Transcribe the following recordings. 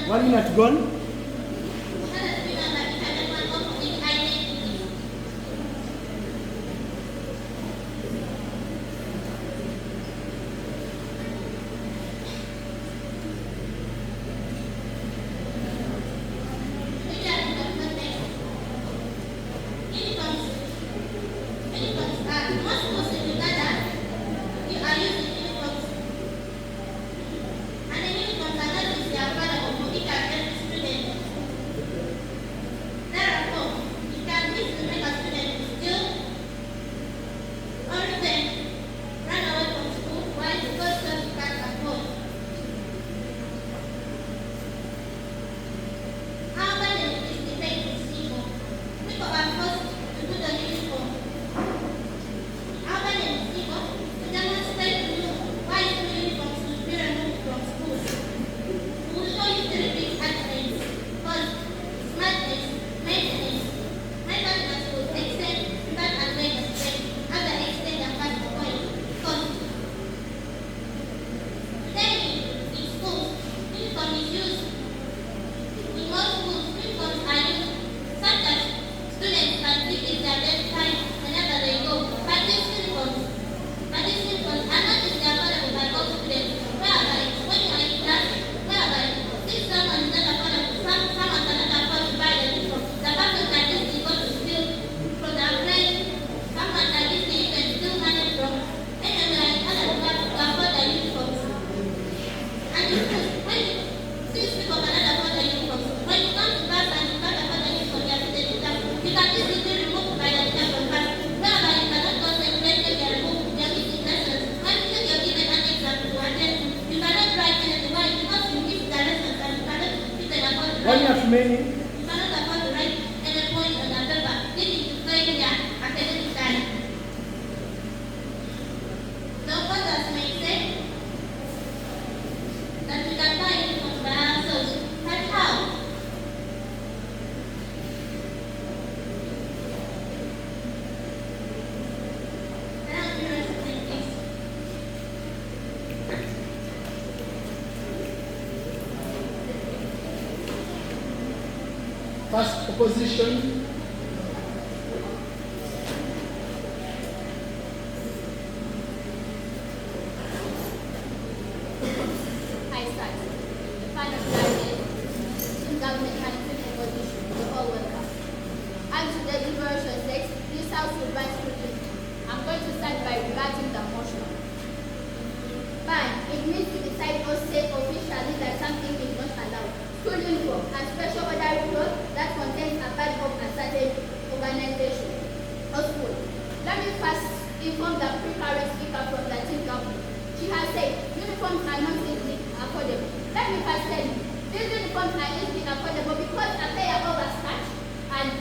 1 minute gone. One minute remaining. First opposition. I start. The final slide is government management opposition to all welcome. And to the deliberation 6, this House will grant scrutiny. I'm going to start by rebutting the motion. Ban. It means to decide or say officially that something is not allowed. School uniform and special ordinary clothes that contains a badge of a certain organization or school. Let me first inform the pre-current speaker from the team government. She has said uniforms are not easily affordable. Let me first tell you, these uniforms are easily affordable because a pair of a skirt and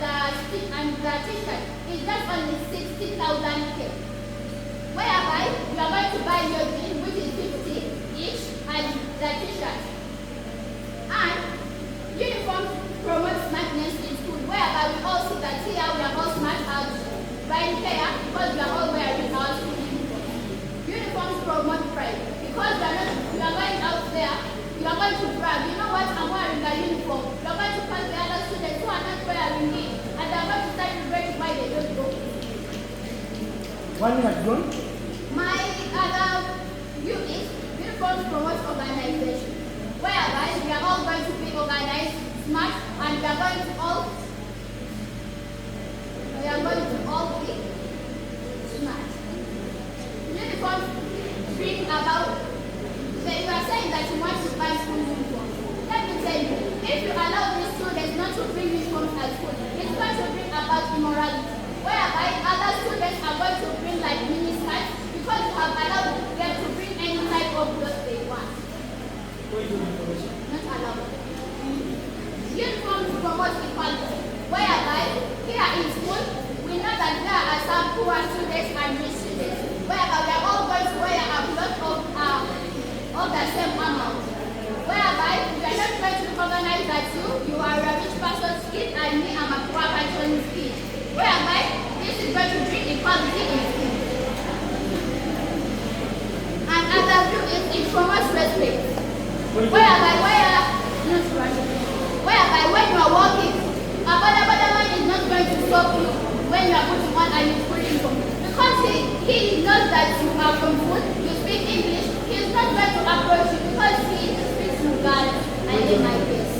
the t-shirt is just only 60,000 K. Whereby you are going to buy your jeans, which is 50 each, and the t-shirt. And uniforms promote smartness in school, whereby we all see that here we are all smart out buying fair because we are all wearing our school uniforms. Uniforms promote pride because we are going out there, you are going to brag. You know what? I'm wearing a uniform. You are going to pass the other students who are not wearing it, and they are going to start regretting why they don't go. 1 minute gone. My other view is uniforms promote organization, whereby we are all going to be organized, smart, and we are going to all be smart. Uniforms bring about. So you are saying that you want to buy school uniforms. Let me tell you, if you allow these students not to bring uniforms at school, it's going to bring about immorality, whereby other students are going to bring like mini skirts because you have allowed them to bring any type of clothes they want. Not allowed. Uniforms promote equality, whereby here in school, we know that there are some poor students and rich students, whereby we are all going to wear a cloth of the same amount. Whereby we are not going to recognize that you are a rich person's kid and me I'm a poor person's kid. Whereby this is going to bring equality in school. And another view is it promotes respect. Whereby when you are walking, a bada man is not going to stop you when you are putting on a uniform. Because he knows that you are from food, you speak English, he is not going to approach you because he speaks Lugard and then like this.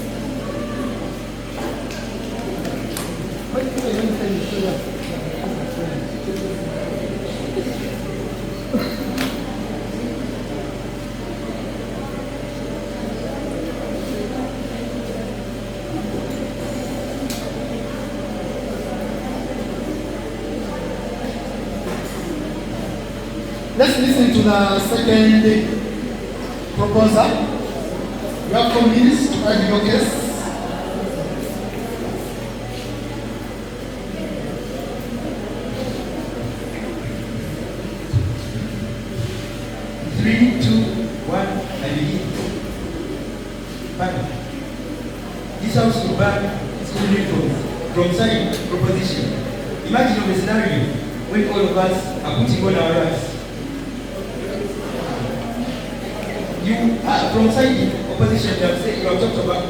Let's listen to the second proposal. You have 4 minutes to argue your case. Three, two, one, and begin. Bang. This house will ban school uniforms from side proposition. Imagine a scenario when all of us are putting on our rights. You are from side opposition. You have talked about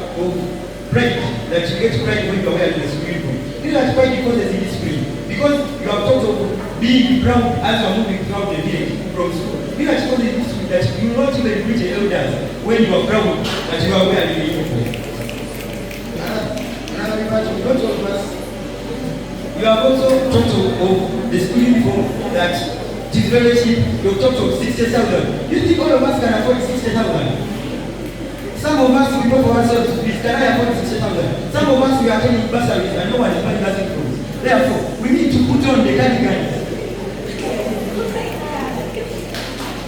pride, that you get pride when you are wearing the school uniform. You don't have pride because there's indiscipline. Because you have talked of being proud as you are moving throughout the village from school. You don't have indiscipline that you will not even reach the elders when you are proud that you are wearing the uniform. Not all of us. You have also talked of the school uniform that it is very cheap. You have talked of 60,000. You think all of us can afford 60,000? Some of us we go for ourselves. Can I afford 60,000? Some of us we are taking bursaries and no one is buying nursing clothes. Therefore, we need to put on the cardigans.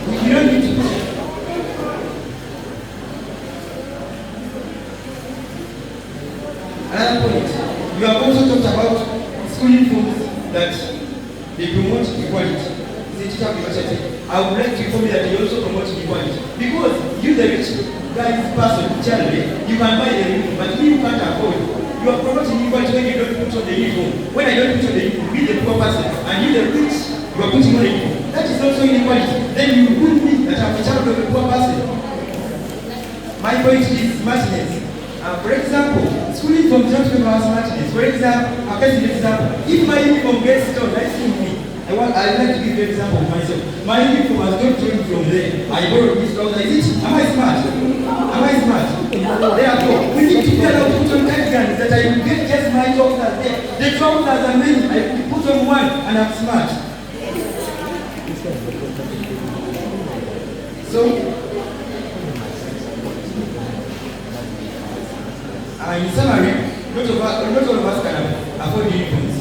We don't need to put on. Another point, you have also talked about school uniforms that they promote equality. I would like to inform you that they also promote equality. Because you, the rich guy's person, child, you can buy the uniform, but me, you can't afford. You are promoting equality when you don't put on the uniform. When I don't put on the uniform, be the poor person, and you, the rich, you are putting on the uniform. That is also inequality. Then you would me that I'm a child of a poor person. My point is smartness. For example, school uniform is not going to have smartness. For example, I'll give you an example. If my uniform gets torn, that's me. I'd like to give you an example of myself. My uniform has not torn from there. I borrowed this trouser. Am I smart? Am I smart? Therefore, we need to get out put on cardigans that I will get just my trousers there. The trousers are many. I put on one and I'm smart. So, in summary, not all of us can afford uniforms.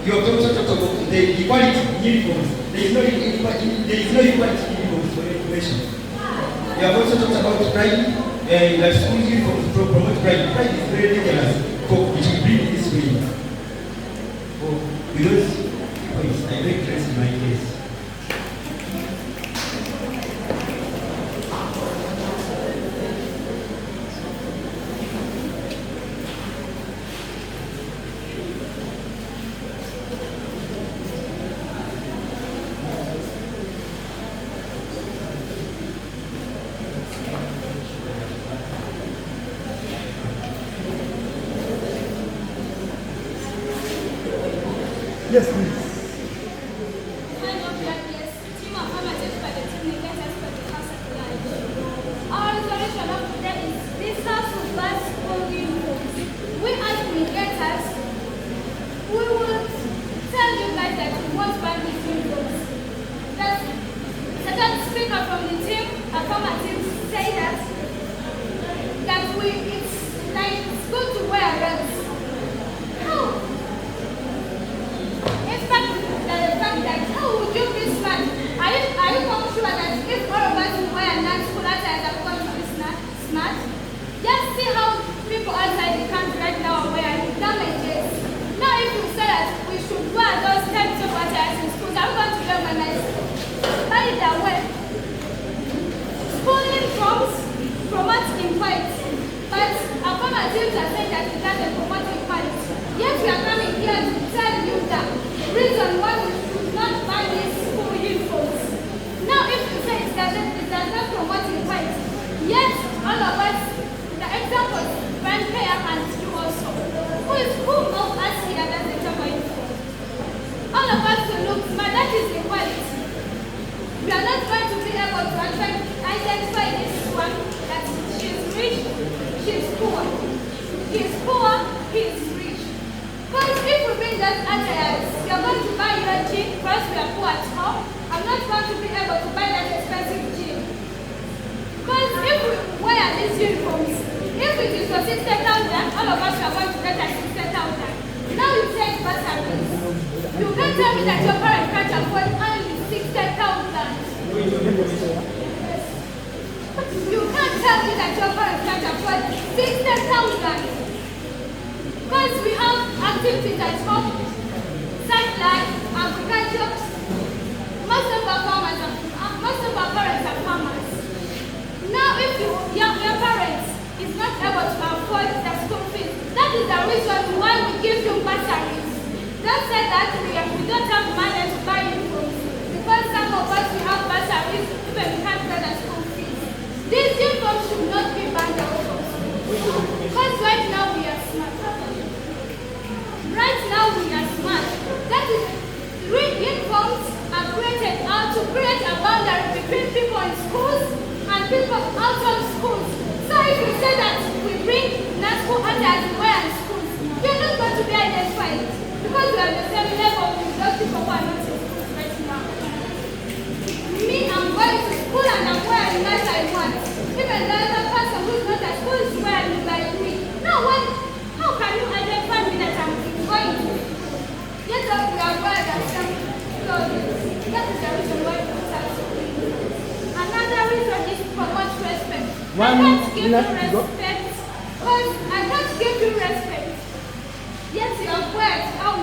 You have also talked about the equality in uniforms. There is no equality in uniforms for information. You have also talked about pride, that school uniforms promote pride. Pride is very dangerous. It will bring this way. With those points, I very interested in my case. Yes, please. Our resolution of today is about school uniforms. We as communicators, we will tell you guys that we won't ban these uniforms. That certain speaker from the team, a former team, say that it's like it's good to wear reds. How? In fact, how would you be smart? Are you sure that if all of us will wear non-school attire, are going to be smart? Just see how people outside the country right now are wearing damages. Now if you say that we should wear those types of attires in schools, are we going to be organized? By the way, school uniforms promote equality, but our former teams are saying that it doesn't promote equality. Yet we are coming here to tell you the reason why we should not buy these school uniforms. Now if you say it does not promote equality, yet all of us, the examples, Frank Kaya and you also, who of us here doesn't have a uniform? All of us will look smart, that is equality. We are not going to be able to identify this one that she's rich, she's poor. He's poor, he's rich. Because if we bring those attires, we are going to buy your jean because we are poor at home. I'm not going to be able to buy that expensive jean. Because if we wear these uniforms, if it is for 60,000, all of us are going to get at 60,000. Now you take bursaries. You can't tell me that your parents can't afford only 60,000. You can't tell me that your parents can't afford 60,000. Because we have activities at home, such like agriculture. Most of our parents are farmers. Now, if your parents is not able to afford the school fees, that is the reason why we give you bursaries. Don't say that we don't have money to buy uniforms, because some of us we have bursaries, even we can't pay the school fees. These uniforms should not be banned also. Because right now we are smart. Right now we are smart. That is, uniforms are created to create a boundary between people in schools and people out of schools. So if we say that we bring non-school attires to wear in schools, we are not going to be identified because we are the same level with those people who are not in schools right now. Me, I'm going to school and I'm wearing as I want. Even the other person who is not at school is wearing like me. Now, how can you identify me that I'm going to? Yes, we are wearing the same clothing. That is the reason why we start schooling. Another reason is to promote respect. I can't give you respect because I can't give you respect. Yes, you have wear how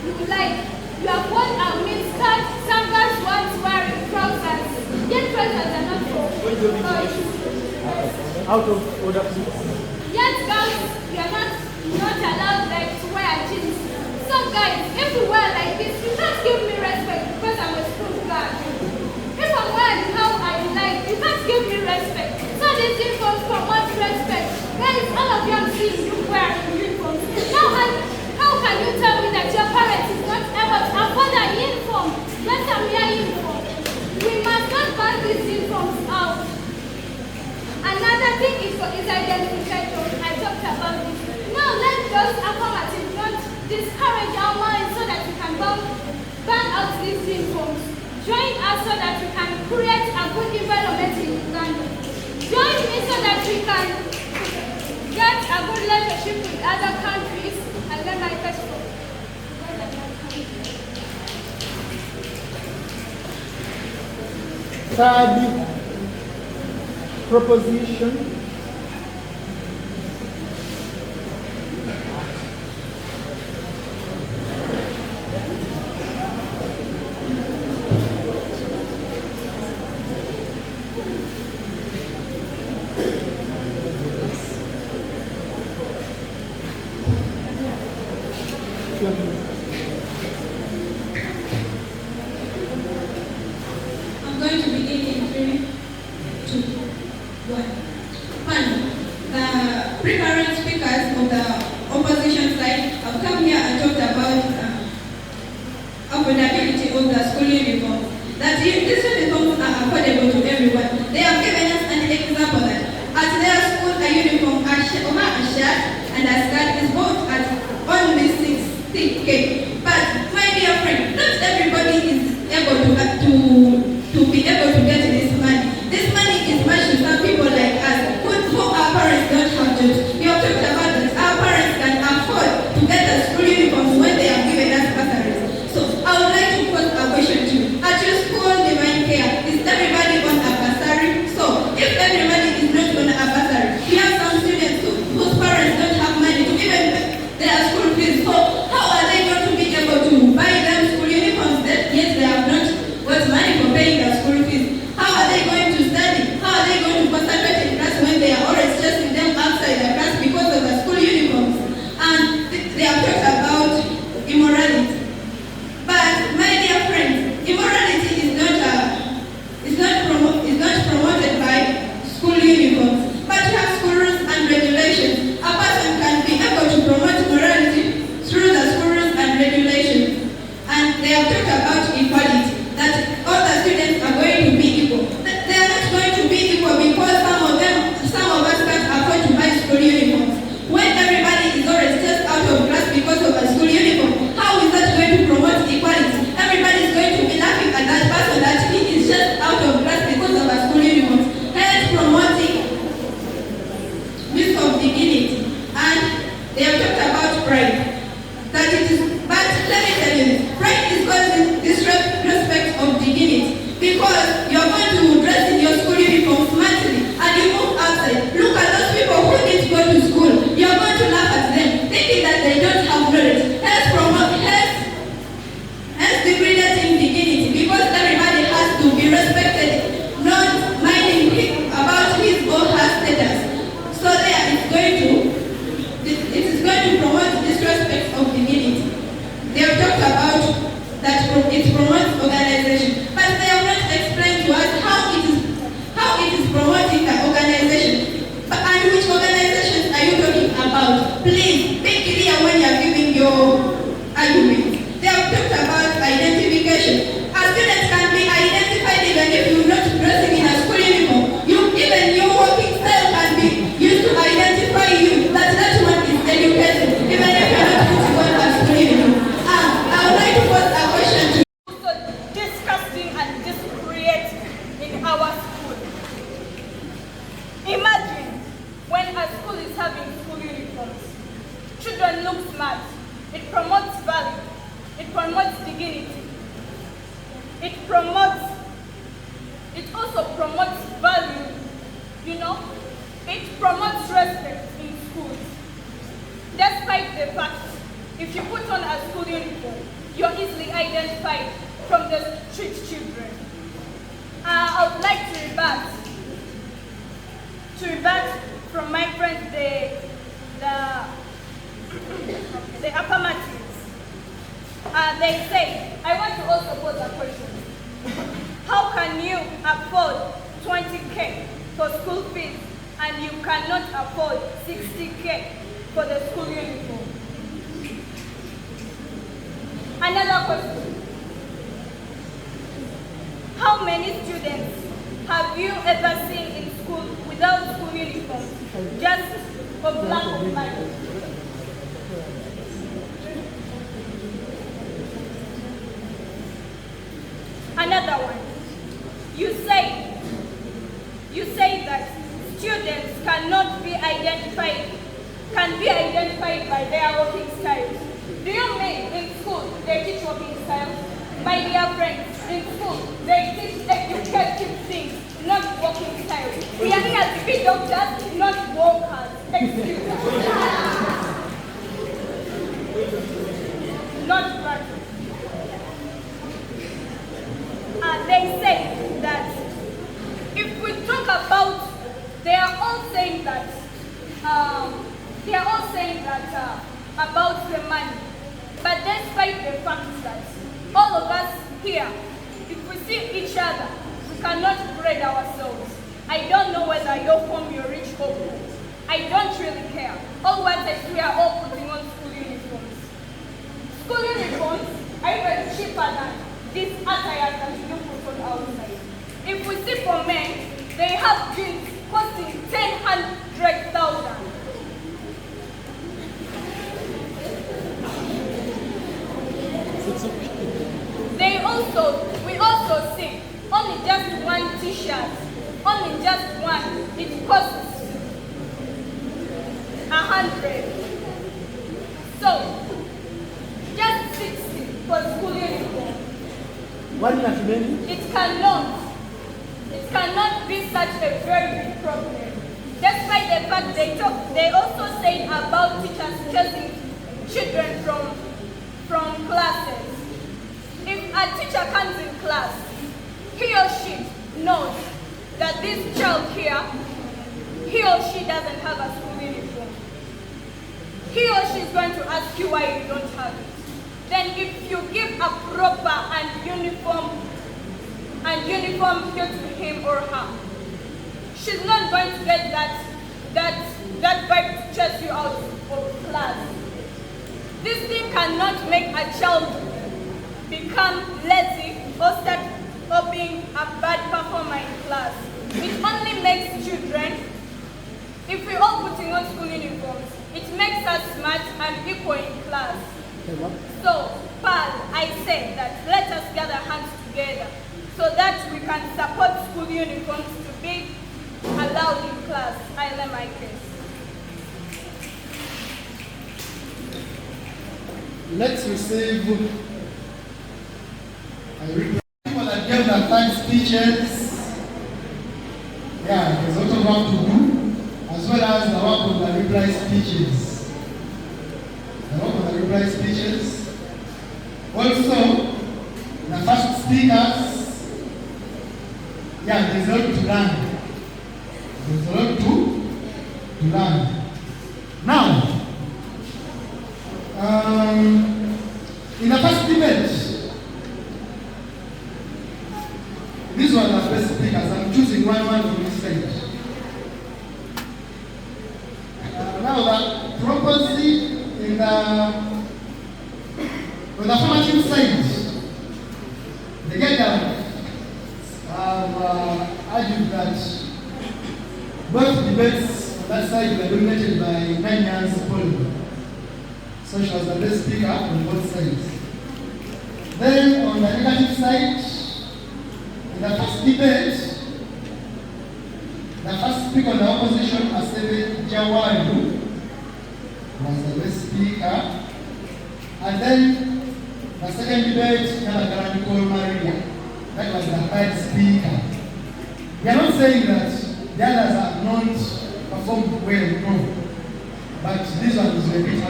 you like. You have worn a miniskirt, some girls want wearing trousers. Yet trousers are not for boys. Out of order, please. Yet girls, you are not allowed like to wear jeans. So guys, if you wear like this, you can't give me respect because I'm a school girl. If I'm wearing how I like, you can't give me respect. So these uniforms promote respect. Guys, all of you are seeing you wearing uniforms. Now, how can you tell me that your parents is not able to afford a uniform? Just a mere uniform. We must not ban these uniforms out. Another thing is identification. I talked about this. Now let those affirmative don't discourage our minds so that we can ban out these uniforms. Join us so that we can create a good environment in Uganda. Join me so that we can get a good relationship with other countries and then my passport. Third proposition. I'm going to begin in 3, 2, 1. One, the preparent speakers of the opposition side have come here and talked about affordability of the school uniform. That if these uniforms are affordable to everyone. They have given us an example that at their school a uniform and a skirt is bought at only 60K. But my dear friend, not everybody is able to be able to get this money. This money is much to some people like us who our parents don't have jobs. You have talked about that our parents can afford to get the school uniforms when they are given us bursaries. So I would like to pose a question to you. At your school, Divine Care, is everybody on a bursary? So if everybody is not on a bursary, we have some students whose parents don't have money to even pay their school fees. So how are they going to be able to buy them school uniforms that yet they have not got money for paying their school fees? How are they going to study? How are they going to concentrate in class when they are always chasing them outside the class because of the school uniforms? And they have talked about immorality. But my dear friends, immorality is not promoted by school uniforms. But we have school rules and regulations. A person can be able to promote morality through the school rules and regulations. And they have talked about equality, that all the students are going to be equal. They are not going to be equal because some of us can't afford to buy school uniforms. When everybody is always just out of class because of a school uniform, how is that going to promote equality? Everybody is going to be laughing at that person that he is just out of class because of a school uniform. Hence promoting use of dignity. And they have talked about pride. That it is, but let me tell you this, pride is causing disrespect of dignity because you're going to dress in your school uniform smartly and you move outside. Look at those people who need to go to school. You're going to laugh at them, thinking that they don't have knowledge. Hence degrading dignity because everybody has to be respected, not minding about his or her status. So there it is going to promote disrespect of dignity. They have talked about that it promotes organization, but they have not explained to us how it is promoting the organization. And which organizations are you talking about? Please be clear when you are giving your argument. They have talked about identification. A student can be identified even if you're not dressing in a school uniform. Even your walking style can be used to identify you. That one is education, even if you're not putting on a school uniform. I would like to pose a question to you. So disgusting and discreating in our school. Imagine when a school is having school uniforms. Children look smart. It promotes value. It promotes dignity. It also promotes value, It promotes respect in schools. Despite the fact, if you put on a school uniform, you're easily identified from the street children. I would like to rebut from my friends the affirmatives. They say, I want to also pose a question. How can you afford 20K for school fees and you cannot afford 60K for the school uniform? Another question. How many students have you ever seen in school without school uniforms, just for blank of money? Another one. You say that students can be identified by their walking styles. Do you mean in school they teach walking styles? My dear friends, in school they teach educative things, not walking styles. We are here to be doctors, not walkers. Excuse me. Not practice. They say that if we talk about, they are all saying that about the money. But despite the fact that all of us here, if we see each other, we cannot grade ourselves. I don't know whether you're from your rich or poor. I don't really care. All what I see, we are all putting on school uniforms. School uniforms are even cheaper than these attires that you put on outside. If we see for men, they have jeans costing 10,000. One na shuleni? It cannot. It cannot be such a very big problem. Despite the fact they also said about teachers chasing children from classes. If a teacher comes in class, he or she knows that this child here, he or she doesn't have a school uniform. He or she is going to ask you why you don't have it. Then if you give a proper and uniform gift to him or her, she's not going to get that vibe to chase you out of class. This thing cannot make a child become lazy or being a bad performer in class. It only makes children, if we're all putting on school uniforms, it makes us smart and equal in class. So, Pal, I say that let us gather hands together so that we can support school uniforms to be allowed in class. I lay my case. Let's receive people that gave their thanks speeches. Yeah, there's a lot of work to do, as well as the work of the reply speeches. The work of the reply speeches. Also, the first speakers. Yeah, there's a lot to learn. There's a lot to learn. Now, in the first debate, these were the best speakers. I'm choosing one from this side. Now, the prophecy on the formative side, the get have argued that both debates on that side were dominated by 9 years polling. So she was the best speaker on both sides. Then on the negative side, in the first debate, the first speaker on the opposition, Asebe Jawadu, was the best speaker. And then the second debate, Nalagaran Maria, that was the third speaker. We are not saying that the others have not performed well, no. But this one is a bit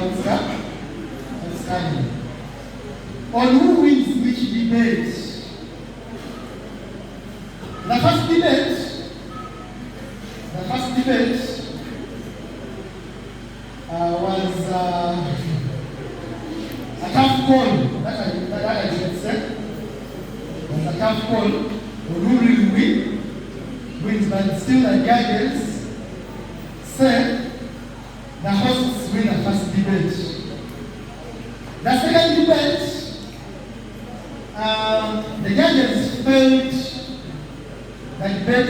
outstanding. On who wins which debate? The first debate was a tough call. That I should say. It was a tough call on who really wins, but still the judges said the hosts win the first debate. The second debate, the judges felt the debate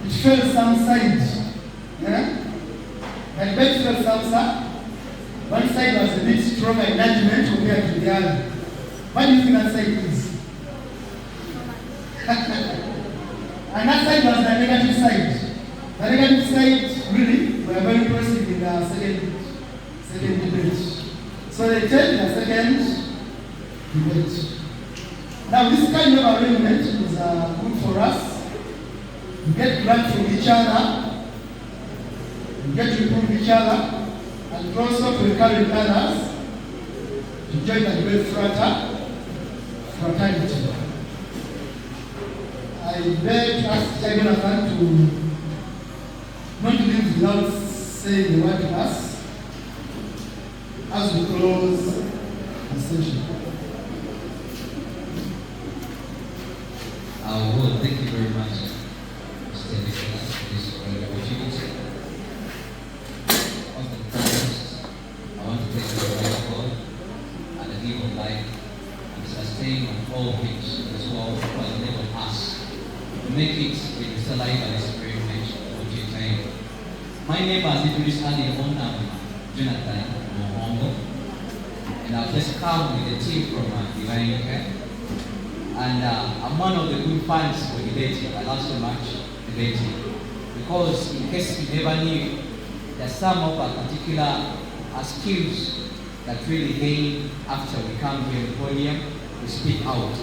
it fell some side. Yeah? The debate fell some side. One side was a bit stronger in judgment compared to the other. What do you think that side is? And that side was the negative side. The negative side really were very impressive in the second debate. So they take the second debate. Now this kind of arrangement is good for us. We get grant from each other, we get to improve each other, and also to encourage others to join the debate fraternity. I beg to ask Jonathan to not leave without saying the word to us as we close the session. Well, thank you very much, Mr. Nicholas, for this great opportunity. First and foremost, I want to thank the Almighty God and the giver of life and sustain on all things as well who has enabled us to make it with Mr. Life and His privilege of your time. My name, as introduced earlier on, Jonathan Mohongo, and I've just come with a team from Divine Care. And I'm one of the good fans for debating. I love so much debating because, in case you never knew, there's some of our particular skills that really gain after we come here on the podium to speak out.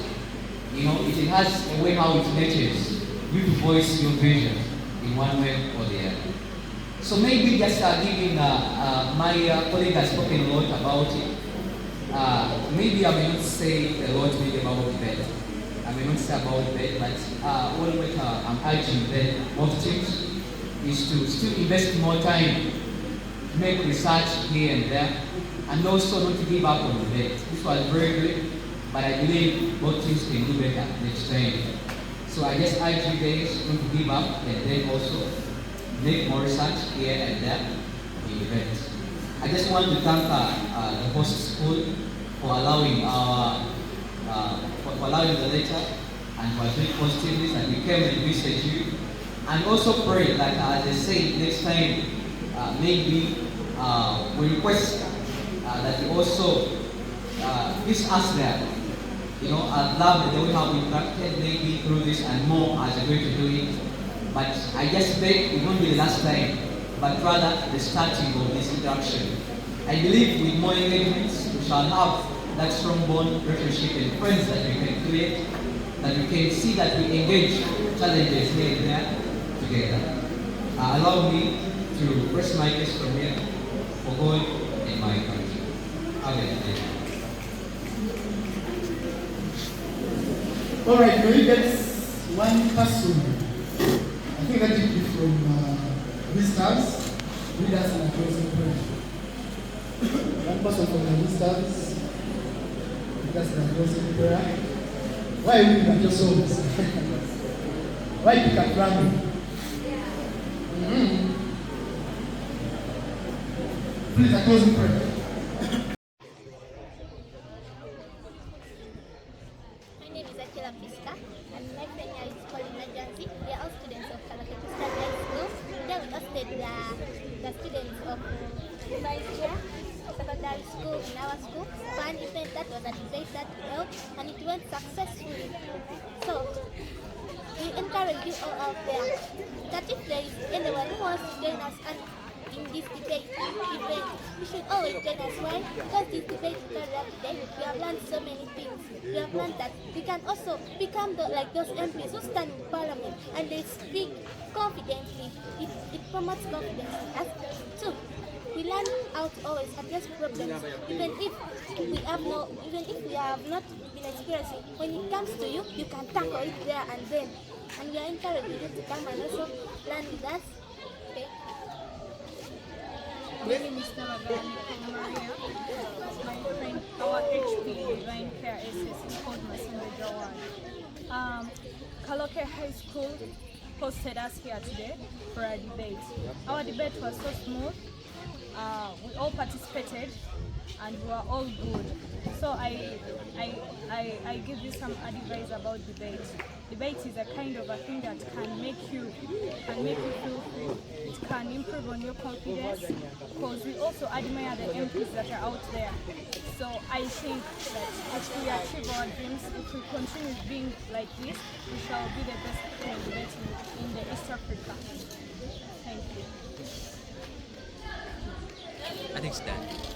You know, it has a way how it nurtures you to voice your vision in one way or the other. So maybe just giving my colleague has spoken a lot about it. Maybe I may not say a lot maybe about debate. I may not say about debate, but what I'm urging both teams is to still invest more time, make research here and there, and also not to give up on debate. This was very good, but I believe both teams can do better next time. So I just urge you guys not to give up, and then also make more research here and there in events. I just want to thank the host school for allowing for allowing the letter and for doing positiveness, and we came and visited you. And also pray that, as I say, next time maybe we request that you also visit us there. You know, I'd love that we have interacted maybe through this and more as we're going to do it. But I just beg it won't be the last time, but rather the starting of this interaction. I believe with more engagements, we shall have that strong bond, relationship, and friends that we can create, that we can see that we engage challenges here and there together. Allow me to press my case from here for God and my country. Amen. All right, we get one person. I think that will be from visitors. Lead us in a closing prayer. One person from the visitors. Lead us in a closing prayer. Why we pick up your souls? Why pick up random? Please, a closing prayer. My name is Akila Piska, and my friend here is Colin Najansi. We are all students of Kalake Piska High School. Today we hosted the students of Science Fair Secondary School in our school for an event that was a debate that we held, and it went successfully. So, we encourage you all out there that if there is anyone who wants to join us in this debate event, you should always join us. Why? Because this debate today, we have learned so many things. We have learned that we can also become like those MPs who stand in parliament and they speak confidently. It promotes confidence in us. Two, we learn how to always address problems, even if we have not been experiencing. When it comes to you, you can tackle it there and then. And we are encouraging you to come and also learn with us. Okay. My name is Navagani from Maria. My friend, our HP Divine Care SS is called Masinde Jawad. Kaloke High School hosted us here today for a debate. Our debate was so smooth. We all participated and we were all good. So I give you some advice about debate. Debate is a kind of a thing that can make you feel free. It can improve on your confidence, because we also admire the MPs that are out there. So I think that if we achieve our dreams, if we continue being like this, we shall be the best candidate in the East Africa. Thank you. I think it's done.